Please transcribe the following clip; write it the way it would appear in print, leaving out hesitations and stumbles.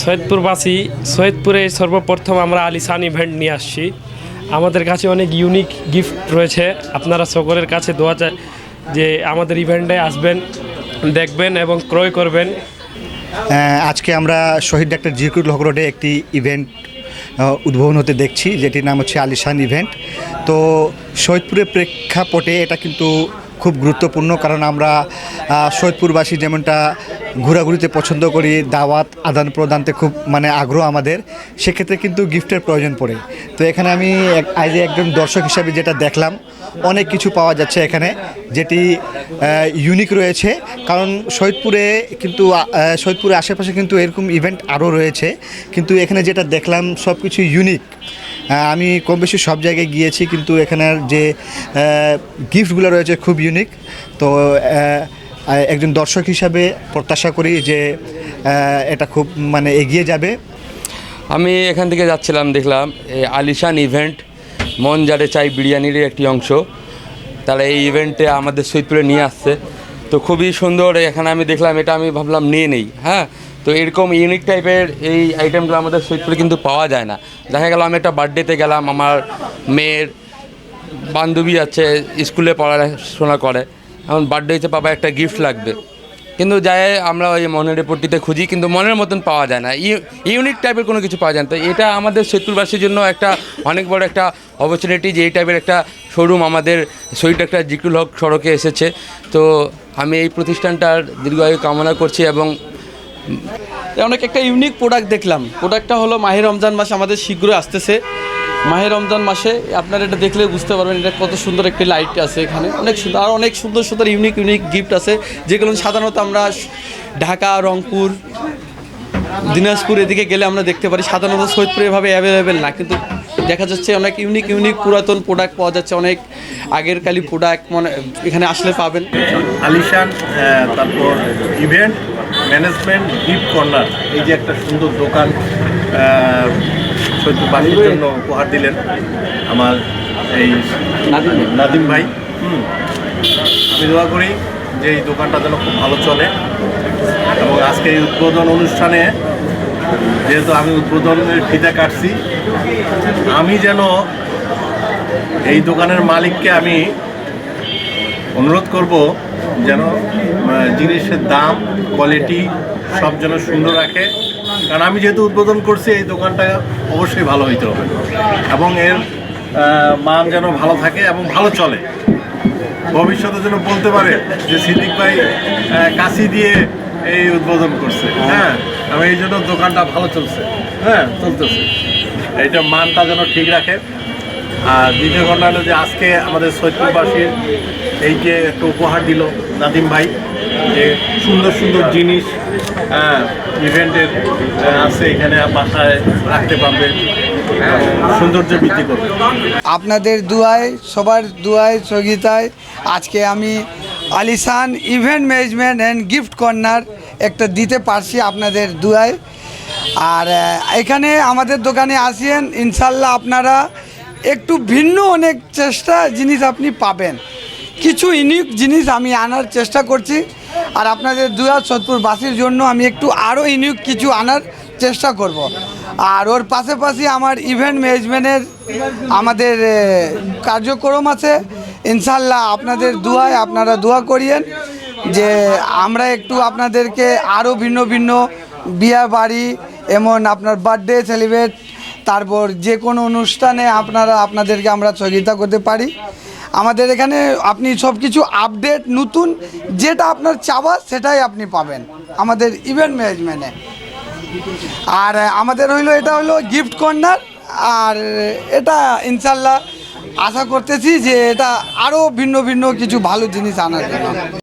সৈয়দপুরবাসী সৈয়দপুরে সর্বপ্রথম আমরা আলিশান ইভেন্ট নিয়ে আসছি। আমাদের কাছে অনেক ইউনিক গিফট রয়েছে। আপনারা সকলের কাছে দোয়া চাই যে আমাদের ইভেন্টে আসবেন, দেখবেন এবং ক্রয় করবেন। আজকে আমরা শহীদ ডাক্তার জিয়ারুল হক রোডে একটি ইভেন্ট উদ্বোধন হতে দেখছি, যেটির নাম হচ্ছে আলিশান ইভেন্ট। তো সৈয়দপুরের প্রেক্ষাপটে এটা কিন্তু খুব গুরুত্বপূর্ণ, কারণ আমরা সৈয়দপুরবাসী যেমনটা ঘোরাঘুরিতে পছন্দ করি, দাওয়াত আদান প্রদানতে খুব আগ্রহ আমাদের, সেক্ষেত্রে কিন্তু গিফটের প্রয়োজন পড়ে। তো এখানে আমি আজ একজন দর্শক হিসাবে যেটা দেখলাম, অনেক কিছু পাওয়া যাচ্ছে এখানে, যেটি ইউনিক রয়েছে। কারণ সৈয়দপুরের আশেপাশে কিন্তু এরকম ইভেন্ট আরও রয়েছে, কিন্তু এখানে যেটা দেখলাম সব কিছু ইউনিক। আমি কম বেশি সব জায়গায় গিয়েছি, কিন্তু এখানের যে গিফটগুলো রয়েছে খুব ইউনিক। তো একজন দর্শক হিসাবে প্রত্যাশা করি যে এটা খুব এগিয়ে যাবে। আমি এখান থেকে যাচ্ছিলাম, দেখলাম এই আলিশান ইভেন্ট মন যারে চাই বিরিয়ানির একটি অংশ। তারা এই ইভেন্টে আমাদের সৈয়দপুরে নিয়ে আসছে, তো খুবই সুন্দর। এখানে আমি দেখলাম, এটা আমি ভাবলাম নিয়ে নেই। হ্যাঁ, তো এরকম ইউনিক টাইপের এই আইটেমগুলো আমাদের সৈয়দপুরে কিন্তু পাওয়া যায় না। দেখা গেল আমি একটা বার্থডেতে গেলাম, আমার মেয়ের বান্ধবী আছে, স্কুলে পড়াশোনা করে, এখন বার্থডে হচ্ছে, বাবা একটা গিফট লাগবে, কিন্তু যাই আমরা ওই মনের পট্টিতে খুঁজি, কিন্তু মনের মতন পাওয়া যায় না, ইউনিক টাইপের কোনো কিছু পাওয়া যায় না। তো এটা আমাদের সৈয়দপুরবাসীর জন্য একটা অনেক বড় একটা অপরচুনিটি যে এই টাইপের একটা শোরুম আমাদের শহীদ ডাক্তার জিয়ারুল হক সড়কে এসেছে। তো আমি এই প্রতিষ্ঠানটার দীর্ঘায়ু কামনা করছি। এবং অনেক একটা ইউনিক প্রোডাক্ট দেখলাম। প্রোডাক্টটা হলো মাহে রমজান মাস আমাদের শীঘ্রই আসতেছে। মাহে রমজান মাসে আপনারা এটা দেখলে বুঝতে পারবেন এটা কত সুন্দর একটি লাইট আছে এখানে, অনেক সুন্দর। আর অনেক সুন্দর সুন্দর ইউনিক গিফট আছে, যেগুলো সাধারণত আমরা ঢাকা, রংপুর, দিনাজপুর এদিকে গেলে আমরা দেখতে পারি। সাধারণত সৈয়দপুরে এভাবে অ্যাভেলেবেল না, কিন্তু দেখা যাচ্ছে অনেক ইউনিক পুরাতন প্রোডাক্ট পাওয়া যাচ্ছে, অনেক আগের কালি প্রোডাক্ট এখানে আসলে পাবেন। আলিশান, তারপর ইভেন্ট ম্যানেজমেন্ট গিফট কর্নার, এই যে একটা সুন্দর দোকান সৈয়দপুরবাসীর জন্য উপহার দিলেন আমার এই নাদিম ভাই। আমি দোয়া করি যে এই দোকানটা যেন খুব ভালো চলে, এবং আজকে এই উদ্বোধন অনুষ্ঠানে যেহেতু আমি উদ্বোধনের ফিতা কাটছি, আমি যেন এই দোকানের মালিককে আমি অনুরোধ করব যেন জিনিসের দাম, কোয়ালিটি সব যেন সুন্দর রাখে। কারণ আমি যেহেতু উদ্বোধন করছি, এই দোকানটা অবশ্যই ভালো হইতে হবে, এবং এর মান যেন ভালো থাকে এবং ভালো চলে। ভবিষ্যতে যেন বলতে পারে যে সিদ্দিক ভাই কাশি দিয়ে এই উদ্বোধন করছে। হ্যাঁ, আমি এই জন্য দোকানটা ভালো চলছে, চলতেছে। এইটা মানটা যেন ঠিক রাখে। আর দ্বিতীয় ঘটনা হলো যে আজকে আমাদের সৈয়দপুরবাসীর এই যে একটা উপহার দিল নাদিম ভাই, যে সুন্দর সুন্দর জিনিস ইভেন্টের আছে, এখানে বাসায় রাখতে পারবে, সৌন্দর্য বৃদ্ধি করবে। আপনাদের দুয়ায়, সবার দুয়ায়, সহযোগিতায় আজকে আমি Alishan event management and gift corner একটা দিতে পারছি আপনাদের দুয়ায়। আর এখানে আমাদের দোকানে আসেন, ইনশাল্লাহ আপনারা একটু ভিন্ন অনেক জিনিস আপনি পাবেন। কিছু ইউনিক জিনিস আমি আনার চেষ্টা করছি, আর আপনাদের সৈয়দপুরবাসীর জন্য আমি একটু আরও ইউনিক কিছু আনার চেষ্টা করব। আর ওর পাশাপাশি আমার ইভেন্ট ম্যানেজমেন্টের আমাদের কার্যক্রম আছে। ইনশাল্লাহ আপনাদের দুয়ায়, আপনারা দোয়া করিয়েন যে আমরা একটু আপনাদেরকে আরও ভিন্ন ভিন্ন বিয়ে বাড়ি, এমন আপনার বার্থডে সেলিব্রেট, তারপর যে কোনো অনুষ্ঠানে আপনাদেরকে আমরা সহযোগিতা করতে পারি। আমাদের এখানে আপনি সব কিছু আপডেট নতুন যেটা আপনার চাওয়া সেটাই আপনি পাবেন আমাদের ইভেন্ট ম্যানেজমেন্টে। আর আমাদের এটা হলো গিফট কর্নার, আর এটা ইনশাল্লাহ আশা করতেছি যে এটা আরও ভিন্ন ভিন্ন কিছু ভালো জিনিস আনার জন্য।